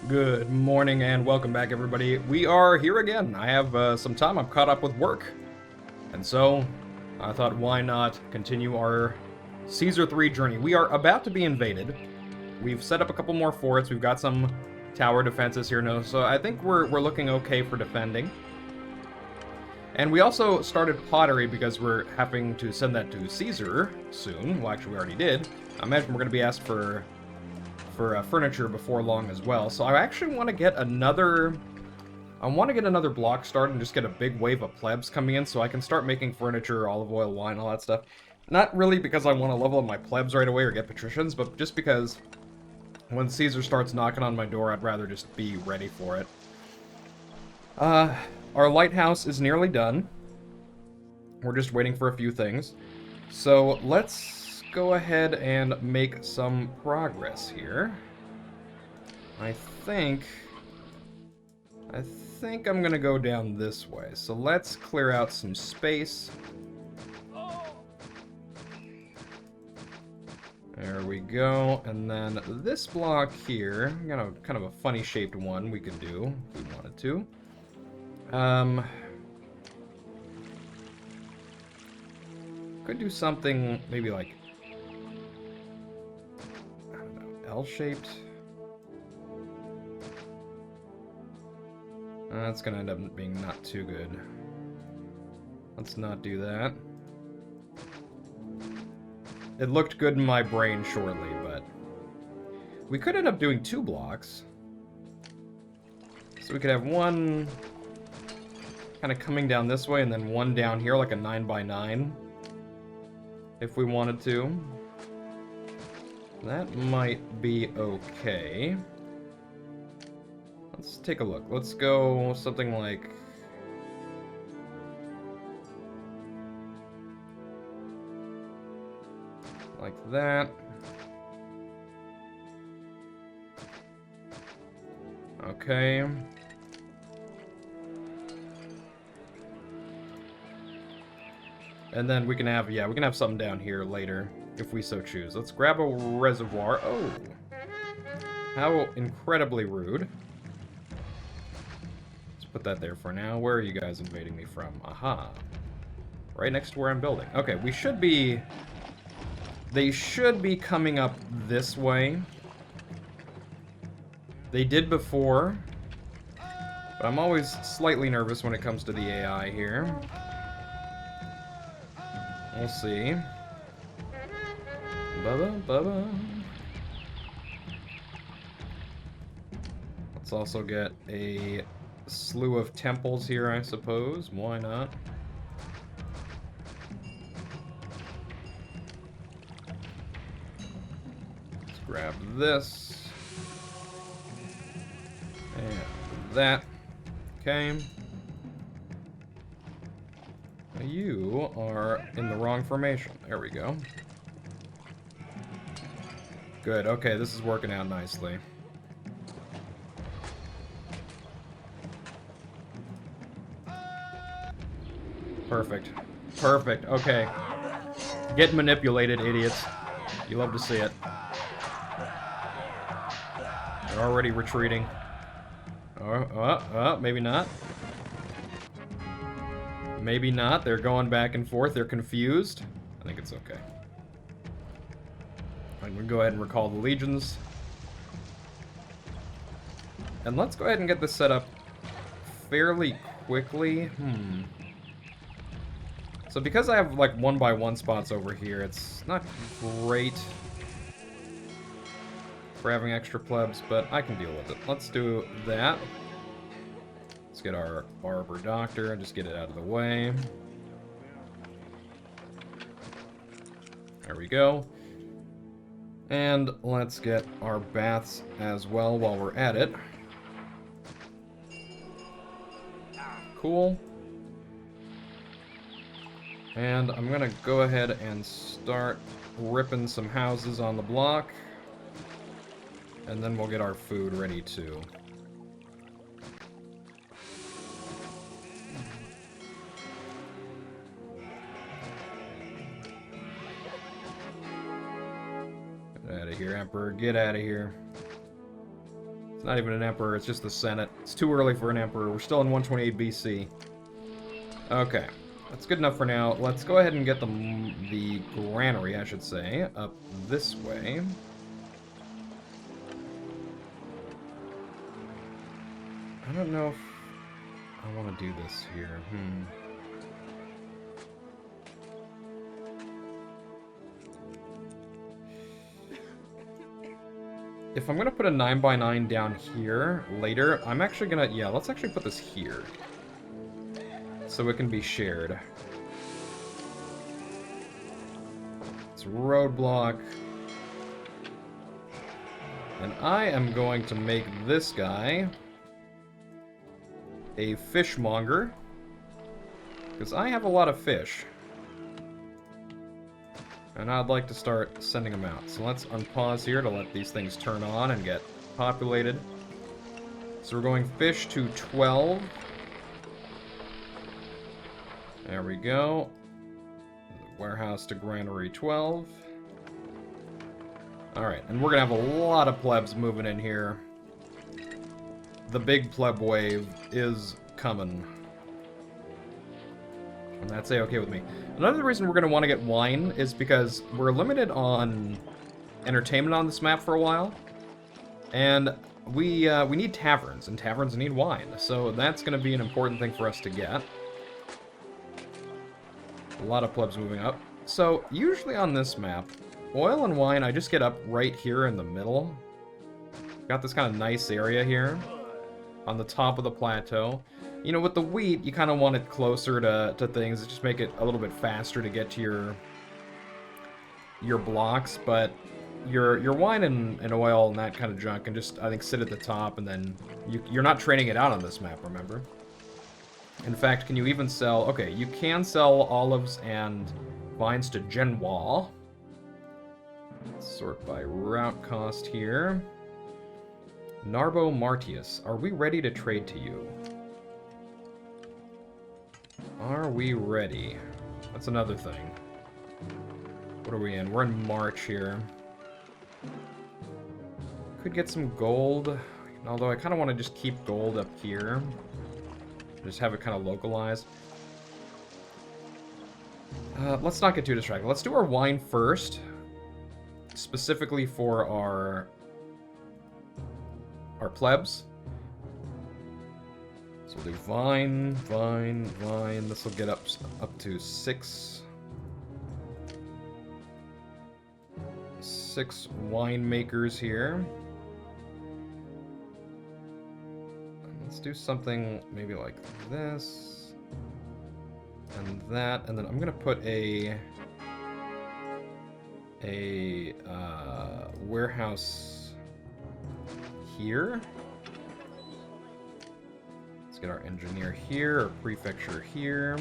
Good morning and welcome back, everybody. We are here again. I have some time. I'm caught up with work. And so, I thought, why not continue our Caesar 3 journey? We are about to be invaded. We've set up a couple more forts. We've got some tower defenses here now, so I think we're looking okay for defending. And we also started pottery because we're having to send that to Caesar soon. Well, actually, we already did. I imagine we're going to be asked for furniture before long as well. So I actually want to get another... I want to get another block started and just get a big wave of plebs coming in so I can start making furniture, olive oil, wine, all that stuff. Not really because I want to level up my plebs right away or get patricians, but just because when Caesar starts knocking on my door, I'd rather just be ready for it. Our lighthouse is nearly done. We're just waiting for a few things. So let's go ahead and make some progress here. I think I'm gonna go down this way. So let's clear out some space. There we go. And then this block here, kind of a funny shaped one we could do if we wanted to. Could do something maybe like, I don't know, L-shaped. That's gonna end up being not too good. Let's not do that. It looked good in my brain shortly, but we could end up doing two blocks. So we could have one kind of coming down this way and then one down here like a 9x9 if we wanted to. That might be okay. Let's take a look. Let's go something like... that. Okay. And then we can have something down here later if we so choose. Let's grab a reservoir. Oh. How incredibly rude. Let's put that there for now. Where are you guys invading me from? Aha. Right next to where I'm building. Okay, we should be... They should be coming up this way. They did before. But I'm always slightly nervous when it comes to the AI here. We'll see. Bubba. Let's also get a slew of temples here, I suppose. Why not? Let's grab this. And that. Okay. You are in the wrong formation. There we go. Good. Okay, this is working out nicely. Perfect. Perfect. Okay. Get manipulated, idiots. You love to see it. They're already retreating. Maybe not. Maybe not. They're going back and forth. They're confused. I think it's okay. I'm going to go ahead and recall the legions. And let's go ahead and get this set up fairly quickly. So because I have like 1x1 spots over here, it's not great for having extra plebs, but I can deal with it. Let's do that. Let's get our barber doctor and just get it out of the way. There we go. And let's get our baths as well while we're at it. Cool. And I'm gonna go ahead and start ripping some houses on the block. And then we'll get our food ready too. Get out of here, Emperor. Get out of here. It's not even an emperor, it's just the Senate. It's too early for an emperor. We're still in 128 BC. Okay. That's good enough for now. Let's go ahead and get the granary, I should say, up this way. I don't know if I want to do this here. If I'm going to put a 9x9 down here later, I'm actually going to... Yeah, let's actually put this here. So it can be shared. It's a roadblock. And I am going to make this guy a fishmonger, because I have a lot of fish. And I'd like to start sending them out. So let's unpause here to let these things turn on and get populated. So we're going fish to 12. There we go. Warehouse to granary 12. Alright, and we're going to have a lot of plebs moving in here. The big pleb wave is coming. And that's A-okay with me. Another reason we're going to want to get wine is because we're limited on entertainment on this map for a while. And we need taverns, and taverns need wine. So that's going to be an important thing for us to get. A lot of plebs moving up. So usually on this map, oil and wine, I just get up right here in the middle. Got this kind of nice area here on the top of the plateau. You know, with the wheat, you kind of want it closer to things. Just make it a little bit faster to get to your blocks. But your wine and oil and that kind of junk can just, I think, sit at the top. And then you're not training it out on this map, remember? In fact, can you even sell... Okay, you can sell olives and vines to Genoa. Let's sort by route cost here. Narbo Martius, are we ready to trade to you? Are we ready? That's another thing. What are we in? We're in March here. Could get some gold, although I kind of want to just keep gold up here. Just have it kind of localized. Let's not get too distracted. Let's do our wine first. Specifically for our plebs. So we'll do vine. This will get up to 6 winemakers here. Let's do something maybe like this and that, and then I'm gonna put a warehouse here. Let's get our engineer here, our prefecture here.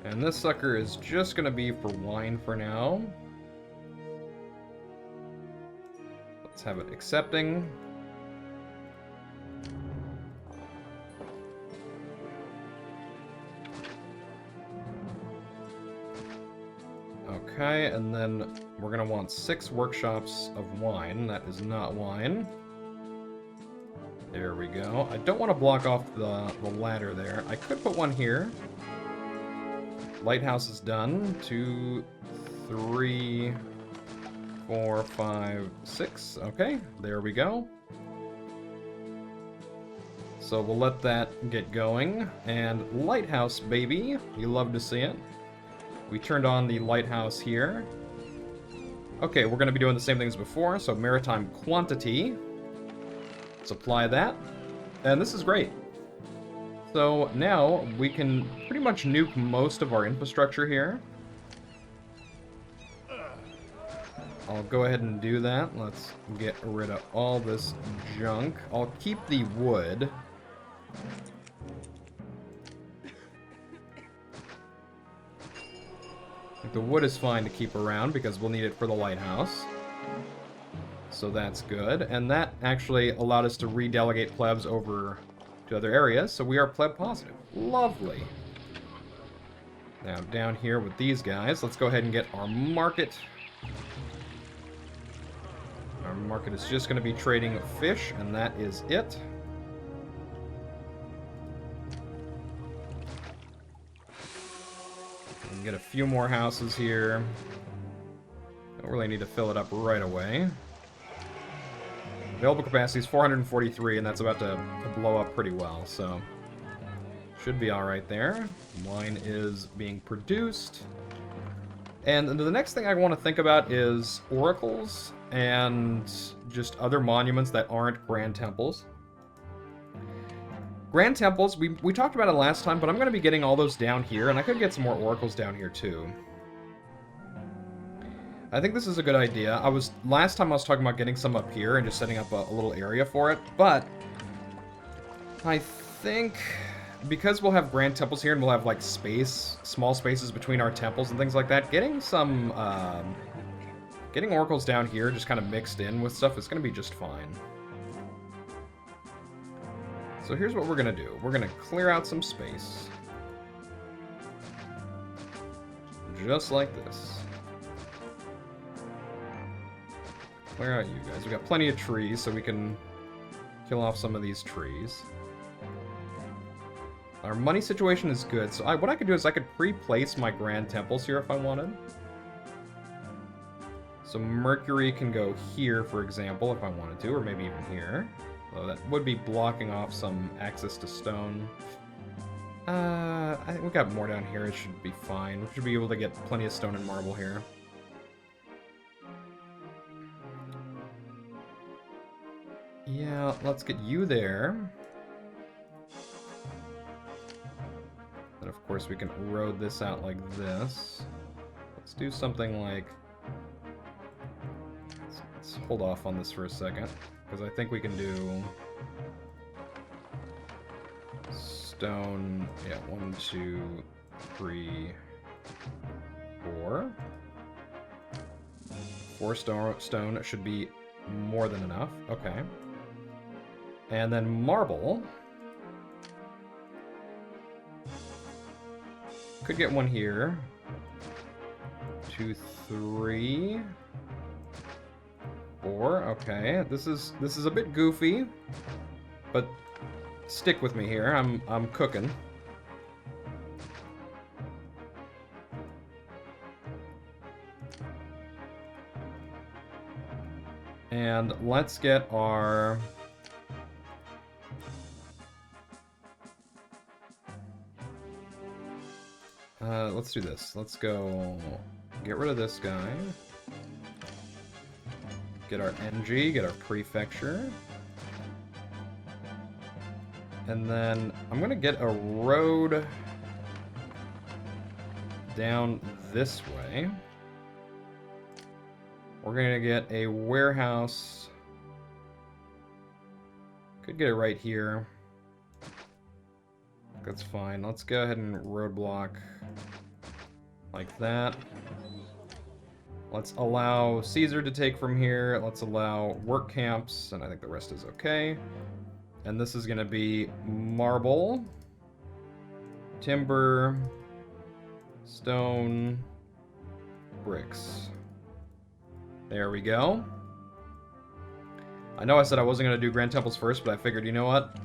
And this sucker is just gonna be for wine for now. Let's have it accepting. Okay, and then we're gonna want 6 workshops of wine. That is not wine. There we go. I don't want to block off the ladder there. I could put one here. Lighthouse is done. 2, 3, 4, 5, 6. Okay, there we go. So we'll let that get going. And lighthouse, baby. You love to see it. We turned on the lighthouse here. Okay, we're going to be doing the same thing as before. So maritime quantity. Supply that. And this is great. So now we can pretty much nuke most of our infrastructure here. I'll go ahead and do that. Let's get rid of all this junk. I'll keep the wood. The wood is fine to keep around because we'll need it for the lighthouse. So that's good. And that actually allowed us to redelegate plebs over to other areas. So we are pleb positive. Lovely. Now down here with these guys, let's go ahead and get our market. Our market is just going to be trading fish, and that is it. We can get a few more houses here. Don't really need to fill it up right away. Available capacity is 443, and that's about to blow up pretty well, so should be alright there. Wine is being produced. And the next thing I want to think about is oracles and just other monuments that aren't grand temples. Grand temples, we talked about it last time, but I'm going to be getting all those down here, and I could get some more oracles down here too. I think this is a good idea. Last time I was talking about getting some up here and just setting up a little area for it, but I think because we'll have grand temples here and we'll have like small spaces between our temples and things like that, getting some, getting oracles down here just kind of mixed in with stuff is going to be just fine. So here's what we're going to do. We're going to clear out some space. Just like this. Clear out you guys. We got plenty of trees, so we can kill off some of these trees. Our money situation is good, so what I could do is I could pre-place my grand temples here if I wanted. So Mercury can go here, for example, if I wanted to, or maybe even here. Though that would be blocking off some access to stone. I think we got more down here. It should be fine. We should be able to get plenty of stone and marble here. Yeah, let's get you there. And of course we can road this out like this. Let's do something like... Let's hold off on this for a second, because I think we can do... Stone... Yeah, 1, 2, 3, 4. 4 stone should be more than enough. Okay. And then marble. Could get one here. 2, 3, 4. Okay, this is a bit goofy, but stick with me here. I'm cooking. And let's get our... let's do this. Let's go get rid of this guy. Get our NG, get our prefecture. And then I'm gonna get a road down this way. We're gonna get a warehouse. Could get it right here. That's fine. Let's go ahead and roadblock like that. Let's allow Caesar to take from here. Let's allow work camps, and I think the rest is okay. And this is going to be marble, timber, stone, bricks. There we go. I know I said I wasn't going to do Grand Temples first, but I figured, you know what?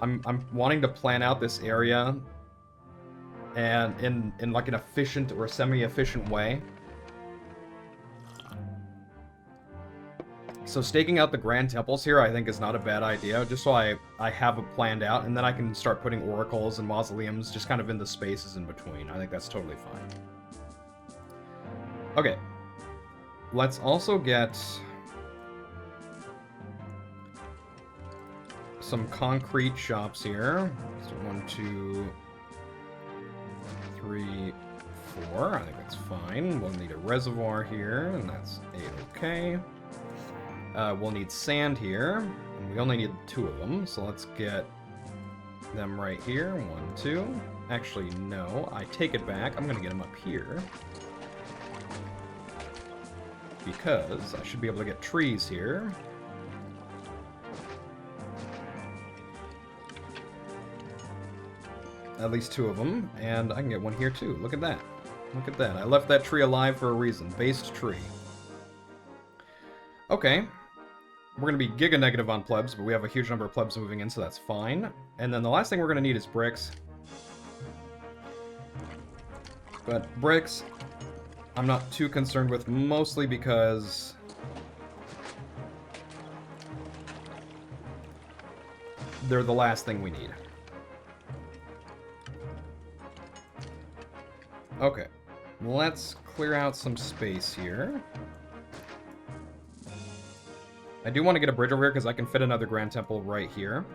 I'm wanting to plan out this area and in like an efficient or semi-efficient way. So staking out the Grand Temples here I think is not a bad idea, just so I have it planned out, and then I can start putting oracles and mausoleums just kind of in the spaces in between. I think that's totally fine. Okay. Let's also get some concrete shops here. So 1, 2, 3, 4. I think that's fine. We'll need a reservoir here, and that's A-okay. We'll need sand here, and we only need 2 of them, so let's get them right here. 1, 2. Actually, no. I take it back. I'm going to get them up here, because I should be able to get trees here. At least 2 of them, and I can get one here too. Look at that. Look at that. I left that tree alive for a reason. Based tree. Okay. We're going to be giga negative on plebs, but we have a huge number of plebs moving in, so that's fine. And then the last thing we're going to need is bricks. But bricks, I'm not too concerned with, mostly because they're the last thing we need. Okay, let's clear out some space here. I do want to get a bridge over here because I can fit another Grand Temple right here.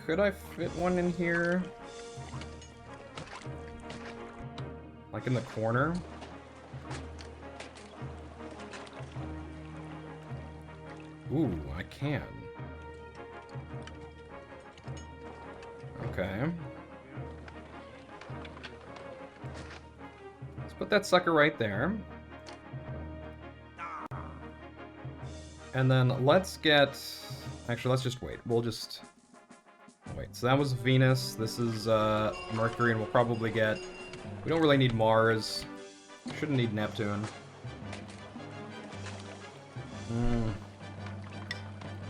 Could I fit one in here? Like in the corner? Ooh, I can. Okay. Let's put that sucker right there. And then let's get... Actually, let's just wait. We'll just... Wait, so that was Venus. This is Mercury, and we'll probably get... We don't really need Mars. Shouldn't need Neptune.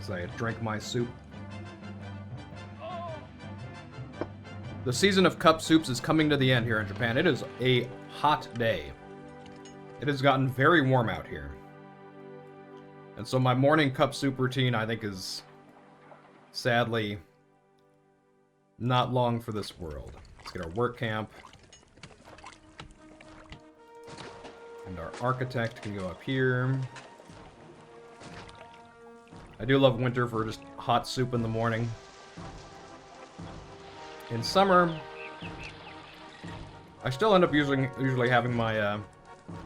So I drink my soup. The season of cup soups is coming to the end here in Japan. It is a hot day. It has gotten very warm out here. And so my morning cup soup routine, I think, is sadly not long for this world. Let's get our work camp. And our architect can go up here. I do love winter for just hot soup in the morning. In summer, I still end up usually having my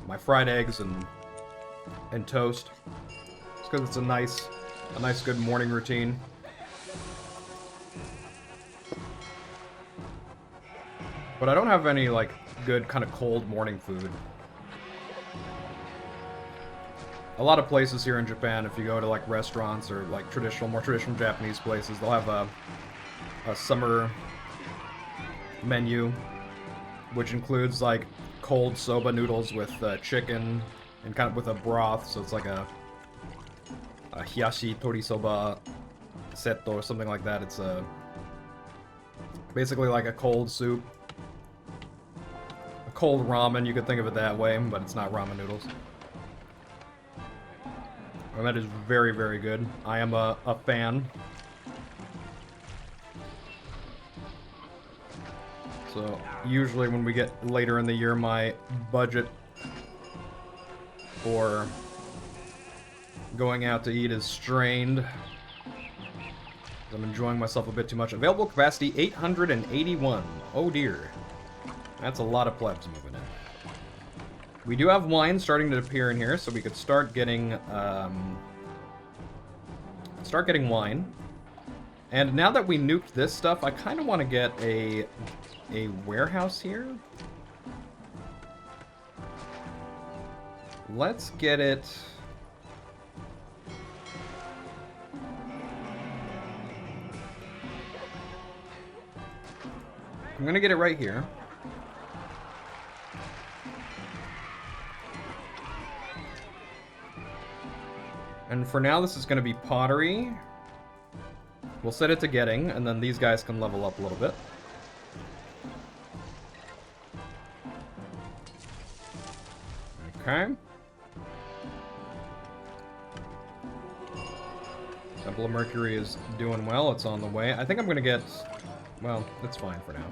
my fried eggs and toast. It's because it's a nice good morning routine. But I don't have any like good kind of cold morning food. A lot of places here in Japan, if you go to like restaurants or like more traditional Japanese places, they'll have a summer menu, which includes like cold soba noodles with chicken and kind of with a broth, so it's like a hiyashi tori soba setto or something like that. It's basically like a cold soup, a cold ramen. You could think of it that way, but it's not ramen noodles. And that is very, very good. I am a fan. So, usually when we get later in the year, my budget for going out to eat is strained. I'm enjoying myself a bit too much. Available capacity, 881. Oh dear. That's a lot of plebs moving in. We do have wine starting to appear in here, so we could start getting wine. And now that we nuked this stuff, I kind of want to get a warehouse here. Let's get it. I'm gonna get it right here. And for now, this is going to be pottery. We'll set it to getting, and then these guys can level up a little bit. Okay. Temple of Mercury is doing well. It's on the way. I think I'm going to get... Well, it's fine for now.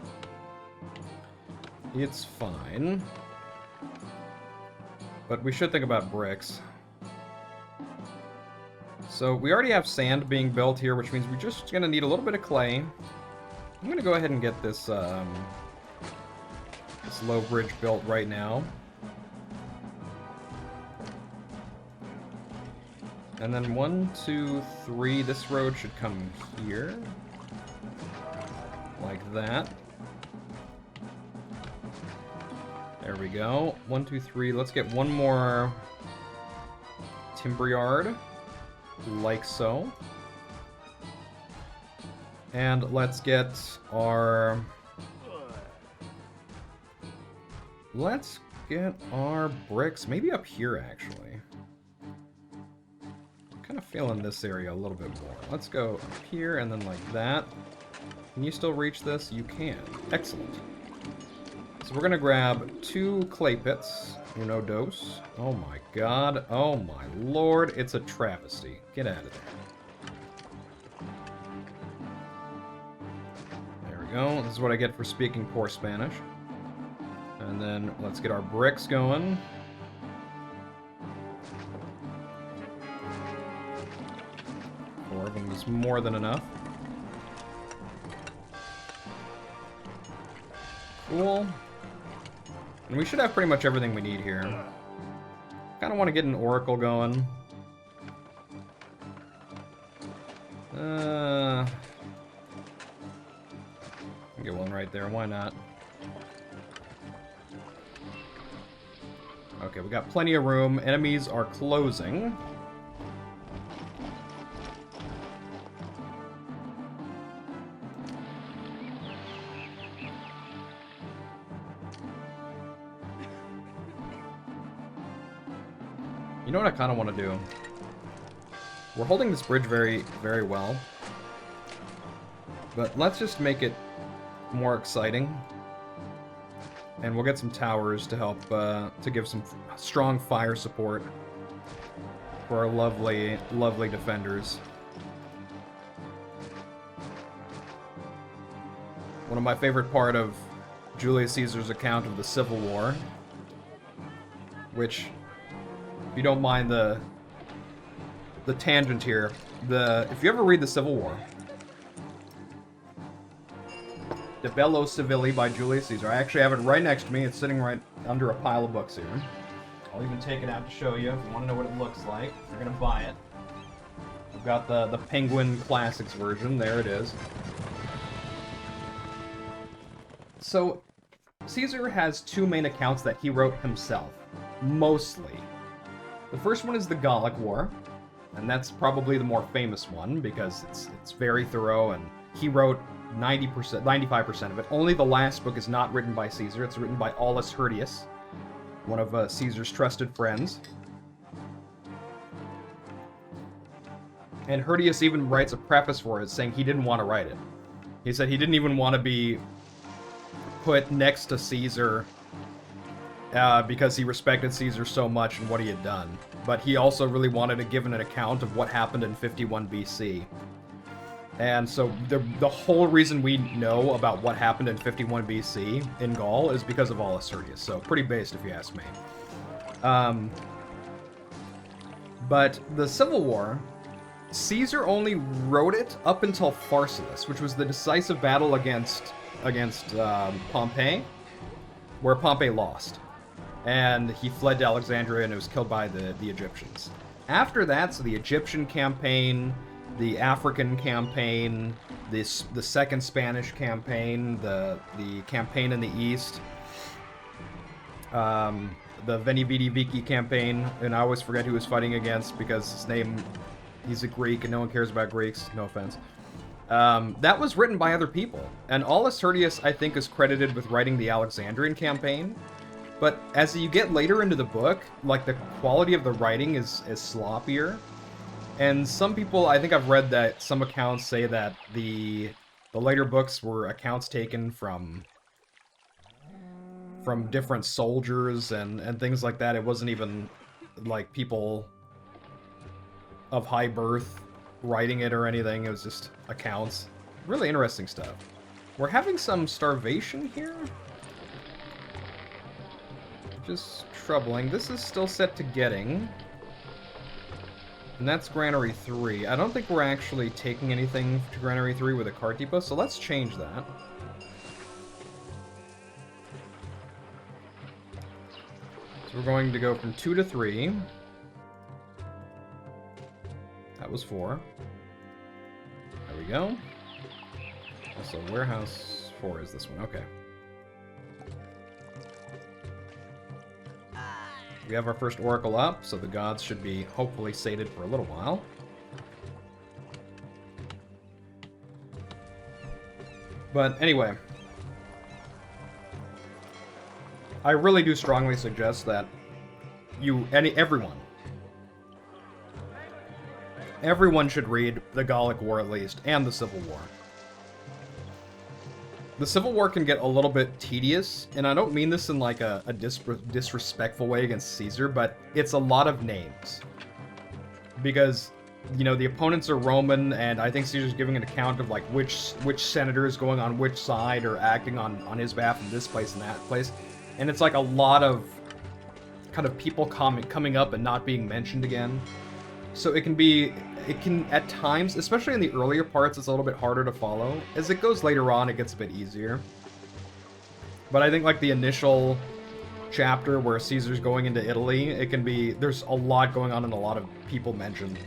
It's fine. But we should think about bricks. So we already have sand being built here, which means we're just going to need a little bit of clay. I'm going to go ahead and get this, this low bridge built right now. And then 1, 2, 3, this road should come here. Like that. There we go. 1, 2, 3. Let's get one more timber yard. Like so. And let's get our... Let's get our bricks. Maybe up here, actually. I'm kind of feeling this area a little bit more. Let's go up here and then like that. Can you still reach this? You can. Excellent. So we're going to grab 2 clay pits. Uno dos. Oh my god. Oh my lord. It's a travesty. Get out of there. There we go. This is what I get for speaking poor Spanish. And then let's get our bricks going. Four of them is more than enough. Cool. And we should have pretty much everything we need here. Kind of want to get an oracle going. Get one right there, why not? Okay, we got plenty of room. Enemies are closing. You know what I kind of want to do? We're holding this bridge very, very well. But let's just make it more exciting. And we'll get some towers to help, to give some strong fire support for our lovely, lovely defenders. One of my favorite part of Julius Caesar's account of the Civil War, which, if you don't mind the tangent here, if you ever read the Civil War, De Bello Civili by Julius Caesar. I actually have it right next to me. It's sitting right under a pile of books here. I'll even take it out to show you if you want to know what it looks like. If you're going to buy it. I've got the Penguin Classics version. There it is. So, Caesar has 2 main accounts that he wrote himself. Mostly. The first one is the Gallic War. And that's probably the more famous one because it's very thorough and he wrote 90%, 95% of it. Only the last book is not written by Caesar. It's written by Aulus Hirtius, one of Caesar's trusted friends. And Hirtius even writes a preface for it saying he didn't want to write it. He said he didn't even want to be put next to Caesar because he respected Caesar so much and what he had done. But he also really wanted to give an account of what happened in 51 BC. And so the whole reason we know about what happened in 51 BC in Gaul is because of Aulus Hirtius. So pretty based if you ask me. But the Civil War, Caesar only wrote it up until Pharsalus, which was the decisive battle against Pompey, where Pompey lost. And he fled to Alexandria and was killed by the Egyptians. After that, so the Egyptian campaign, the African campaign, the second Spanish campaign, the campaign in the East, the Veni Vidi Vici campaign, and I always forget who he was fighting against because his name, he's a Greek and no one cares about Greeks, no offense. That was written by other people, and Aulus Hirtius, I think, is credited with writing the Alexandrian campaign. But as you get later into the book, like, the quality of the writing is sloppier. And some people, I think I've read that some accounts say that the later books were accounts taken from different soldiers and things like that. It wasn't even, like, people of high birth writing it or anything. It was just accounts. Really interesting stuff. We're having some starvation here. Just troubling. This is still set to getting. And that's Granary 3. I don't think we're actually taking anything to Granary 3 with a cart depot, so let's change that. So we're going to go from 2 to 3. That was 4. There we go. Also, warehouse 4 is this one. Okay. We have our first oracle up, so the gods should be hopefully sated for a little while. But anyway. I really do strongly suggest that everyone should read the Gallic War at least, and the Civil War. The Civil War can get a little bit tedious, and I don't mean this in like a disrespectful way against Caesar, but it's a lot of names. Because, you know, the opponents are Roman, and I think Caesar's giving an account of like which senator is going on which side or acting on his behalf in this place and that place. And it's like a lot of kind of people coming up and not being mentioned again. So it can at times, especially in the earlier parts, it's a little bit harder to follow. As it goes later on, it gets a bit easier. But I think like the initial chapter where Caesar's going into Italy, there's a lot going on and a lot of people mentioned.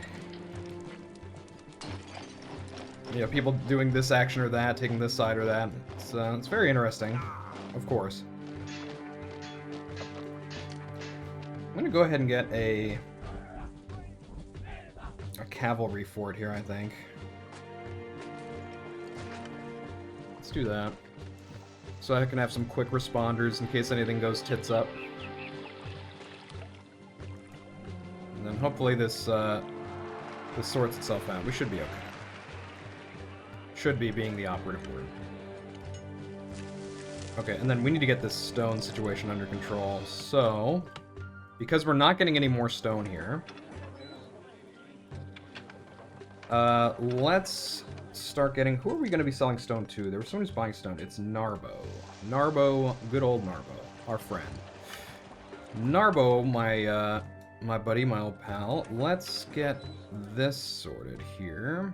You know, people doing this action or that, taking this side or that. It's very interesting, of course. I'm gonna go ahead and get a cavalry fort here, I think. Let's do that. So I can have some quick responders in case anything goes tits up. And then hopefully this sorts itself out. We should be okay. Should be being the operative word. Okay, and then we need to get this stone situation under control. So, because we're not getting any more stone here, let's start getting... Who are we going to be selling stone to? There was someone who's buying stone. It's Narbo. Narbo, good old Narbo, our friend. Narbo, my buddy, my old pal. Let's get this sorted here.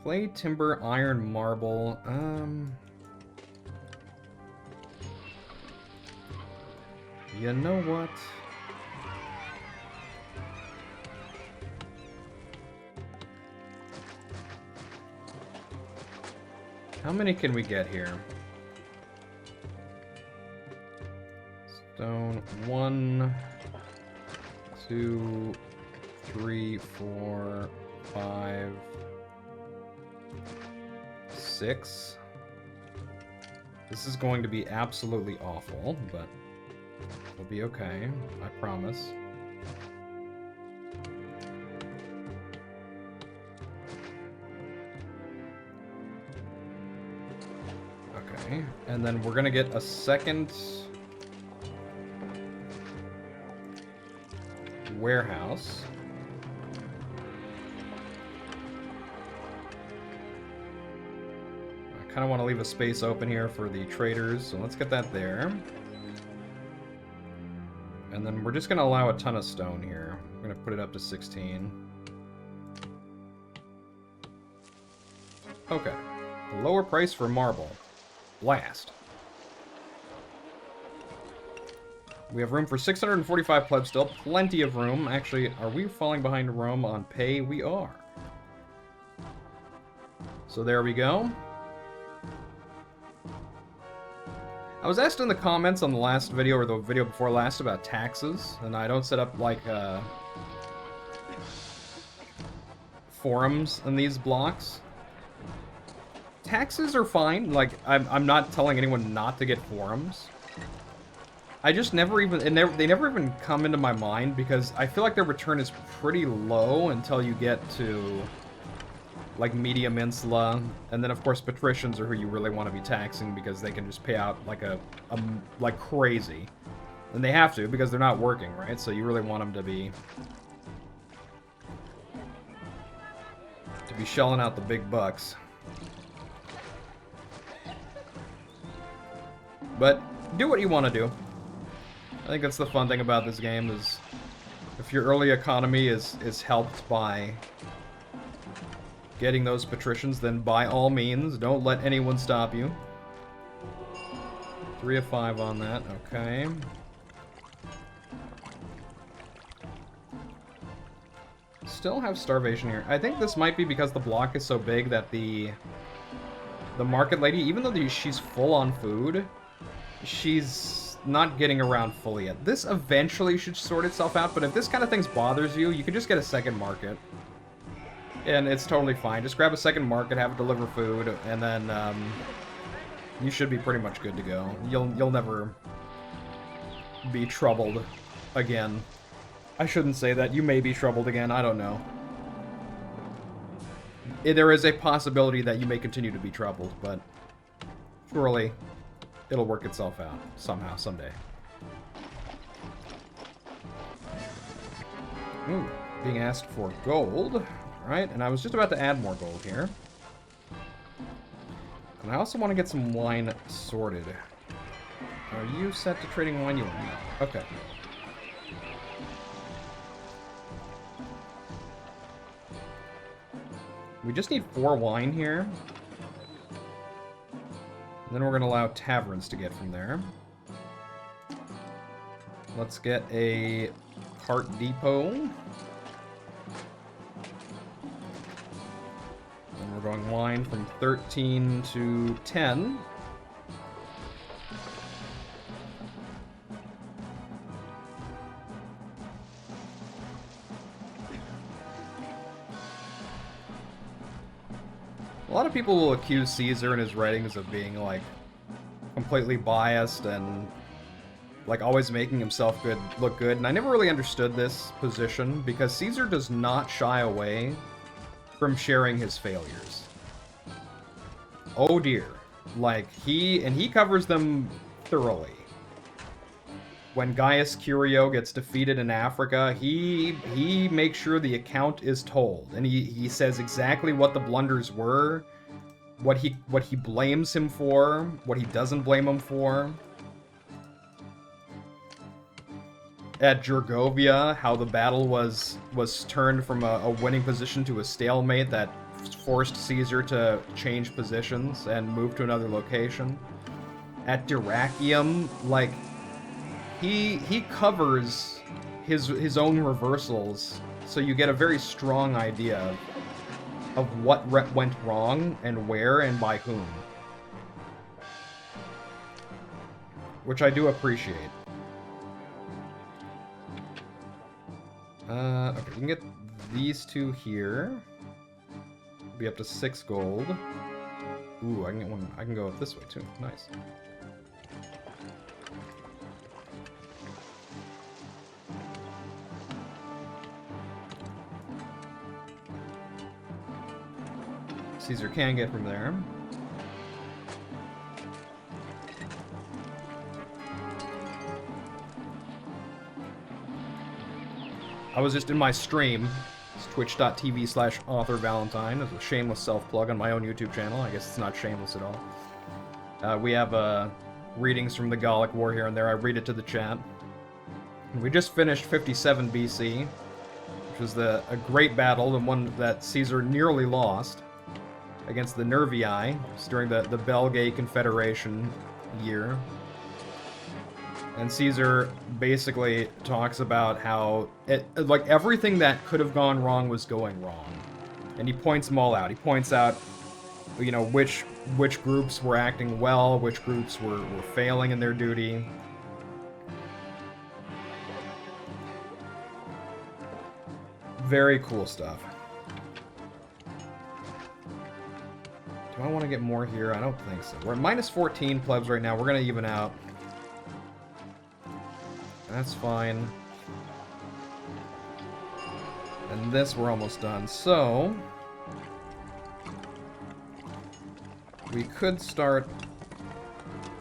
Clay, timber, iron, marble. You know what? How many can we get here? Stone. 1, 2, 3, 4, 5, 6. This is going to be absolutely awful, but it'll be okay. I promise. Okay, and then we're gonna get a second warehouse. I kind of want to leave a space open here for the traders, so let's get that there. And then we're just gonna allow a ton of stone here. We're gonna put it up to 16. Okay, the lower price for marble. Blast. We have room for 645 plebs still. Plenty of room. Actually, are we falling behind Rome on pay? We are. So there we go. I was asked in the comments on the last video, or the video before last, about taxes, and I don't set up, like, forums in these blocks. Taxes are fine. Like, I'm not telling anyone not to get forums. I just never even... they never even come into my mind, because I feel like their return is pretty low until you get to, like, Medium Insula. And then, of course, patricians are who you really want to be taxing, because they can just pay out, like, like, crazy. And they have to, because they're not working, right? So you really want them to be shelling out the big bucks. But do what you want to do. I think that's the fun thing about this game, is if your early economy is helped by getting those patricians, then by all means, don't let anyone stop you. 3 of 5 on that, okay. Still have starvation here. I think this might be because the block is so big that the market lady, even though she's full on food, she's not getting around fully yet. This eventually should sort itself out, but if this kind of thing bothers you, you can just get a second market. And it's totally fine. Just grab a second market, have it deliver food, and then you should be pretty much good to go. You'll never be troubled again. I shouldn't say that. You may be troubled again. I don't know. There is a possibility that you may continue to be troubled, but surely it'll work itself out somehow, someday. Ooh, being asked for gold. Right, and I was just about to add more gold here. And I also want to get some wine sorted. Are you set to trading wine? You are not. Okay. We just need 4 wine here. And then we're going to allow taverns to get from there. Let's get a cart depot. And we're going wine from 13 to 10. A lot of people will accuse Caesar in his writings of being, like, completely biased and, like, always making himself look good. And I never really understood this position, because Caesar does not shy away from sharing his failures. Oh dear. Like, he covers them thoroughly. When Gaius Curio gets defeated in Africa, he makes sure the account is told, and he says exactly what the blunders were, what he blames him for, what he doesn't blame him for. At Gergovia, how the battle was turned from a winning position to a stalemate that forced Caesar to change positions and move to another location. At Dyrrachium, like, he covers his own reversals, so you get a very strong idea of what went wrong and where and by whom, which I do appreciate. Okay, we can get these 2 here. Be up to 6 gold. Ooh, I can get one. I can go up this way too. Nice. Caesar can get from there. I was just in my stream. It's twitch.tv/authorvalentine. It's a shameless self-plug on my own YouTube channel. I guess it's not shameless at all. We have readings from the Gallic War here and there. I read it to the chat. We just finished 57 BC, which was a great battle, the one that Caesar nearly lost against the Nervii during the Belgae Confederation year. And Caesar basically talks about how like everything that could have gone wrong was going wrong, and he points them all out. He points out, you know, which groups were acting well, which groups were failing in their duty. Very cool stuff. Do I want to get more here? I don't think so. We're at minus 14 plebs right now. We're going to even out. That's fine. And this we're almost done. So we could start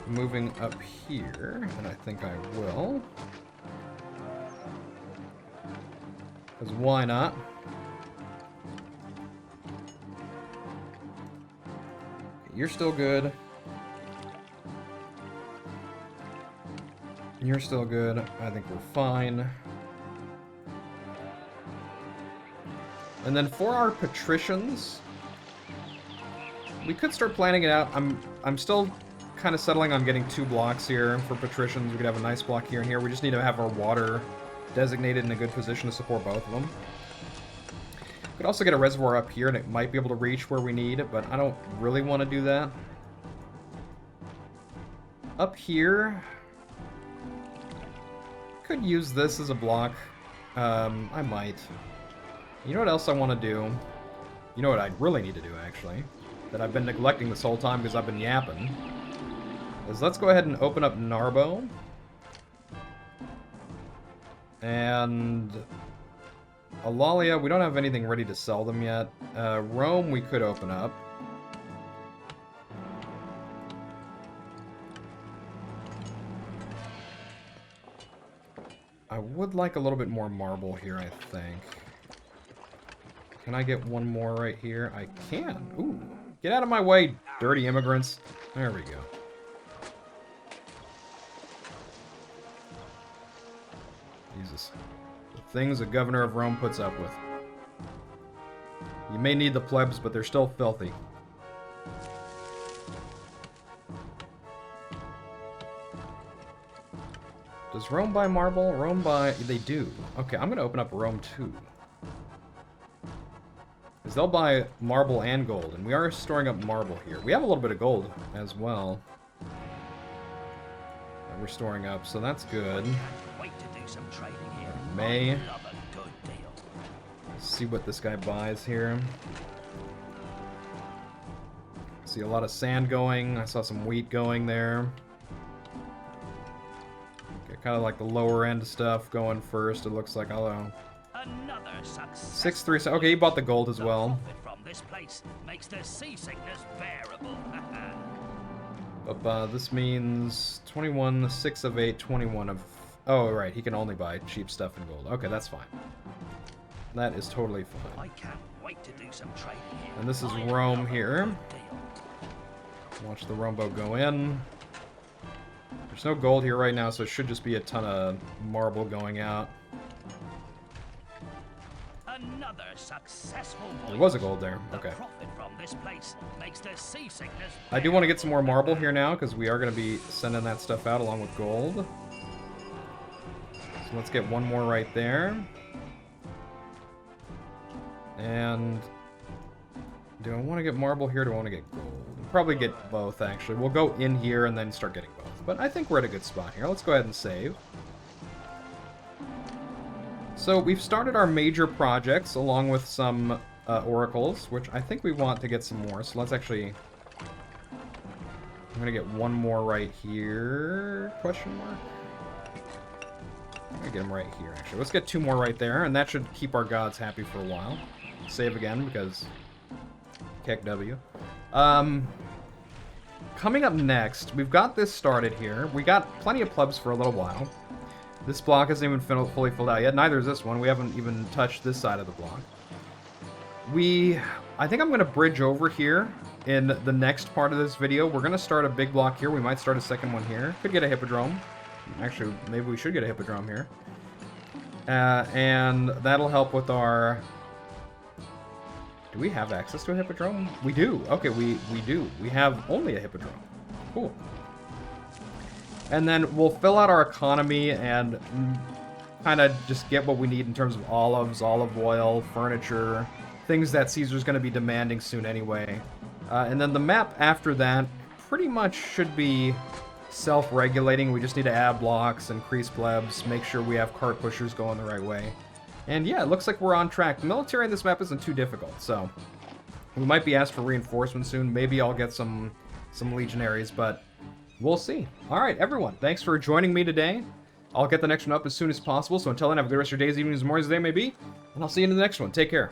moving up here, and I think I will. Because why not? You're still good. You're still good. I think we're fine. And then for our patricians, we could start planning it out. I'm still kind of settling on getting 2 blocks here for patricians. We could have a nice block here and here. We just need to have our water designated in a good position to support both of them. We could also get a reservoir up here, and it might be able to reach where we need it, but I don't really want to do that. Up here, could use this as a block. I might. You know what else I want to do? You know what I really need to do, actually, that I've been neglecting this whole time because I've been yapping, is let's go ahead and open up Narbo. And Alalia, we don't have anything ready to sell them yet. Rome, we could open up. I would like a little bit more marble here, I think. Can I get one more right here? I can. Ooh. Get out of my way, dirty immigrants. There we go. Jesus. The things the governor of Rome puts up with. You may need the plebs, but they're still filthy. Does Rome buy marble? Rome buy... They do. Okay, I'm going to open up Rome too. Because they'll buy marble and gold, and we are storing up marble here. We have a little bit of gold as well. That we're storing up, so that's good. Wait to do some trading here. May. Love a good deal. Let's see what this guy buys here. See a lot of sand going. I saw some wheat going there. Okay, kind of like the lower end stuff going first, it looks like, although... Another success. 6-3. Okay, he bought the gold as well. The profit from this place makes the seasickness bearable. But this means 21, 6 of 8, 21 of... Oh, right, he can only buy cheap stuff in gold. Okay, that's fine. That is totally fine. I can't wait to do some trading here. And this is Rome here. Watch the Rome boat go in. There's no gold here right now, so it should just be a ton of marble going out. Another successful voyage. There was a gold there. The Okay. profit from this place makes the seasickness I do want to get some more marble here now, because we are going to be sending that stuff out along with gold. So let's get one more right there. And do I want to get marble here or do I want to get gold? We'll probably get both, actually. We'll go in here and then start getting both. But I think we're at a good spot here. Let's go ahead and save. So we've started our major projects along with some oracles, which I think we want to get some more. So let's actually... I'm going to get one more right here, question mark. I'm going to get them right here, actually. Let's get two more right there, and that should keep our gods happy for a while. Save again, because... Kick W. Coming up next, we've got this started here. We got plenty of plebs for a little while. This block isn't even fully filled out yet. Neither is this one. We haven't even touched this side of the block. I think I'm going to bridge over here in the next part of this video. We're going to start a big block here. We might start a second one here. Could get a hippodrome. Actually, maybe we should get a hippodrome here. And that'll help with our... Do we have access to a hippodrome? We do. Okay, we do. We have only a hippodrome. Cool. And then we'll fill out our economy and kind of just get what we need in terms of olives, olive oil, furniture, things that Caesar's going to be demanding soon anyway. And then the map after that pretty much should be self-regulating. We just need to add blocks, increase plebs, make sure we have cart pushers going the right way. And yeah, it looks like we're on track. The military in this map isn't too difficult, so we might be asked for reinforcements soon. Maybe I'll get some legionaries, but we'll see. All right, everyone, thanks for joining me today. I'll get the next one up as soon as possible, so until then, have a good rest of your days, evenings, mornings, as they may be, and I'll see you in the next one. Take care.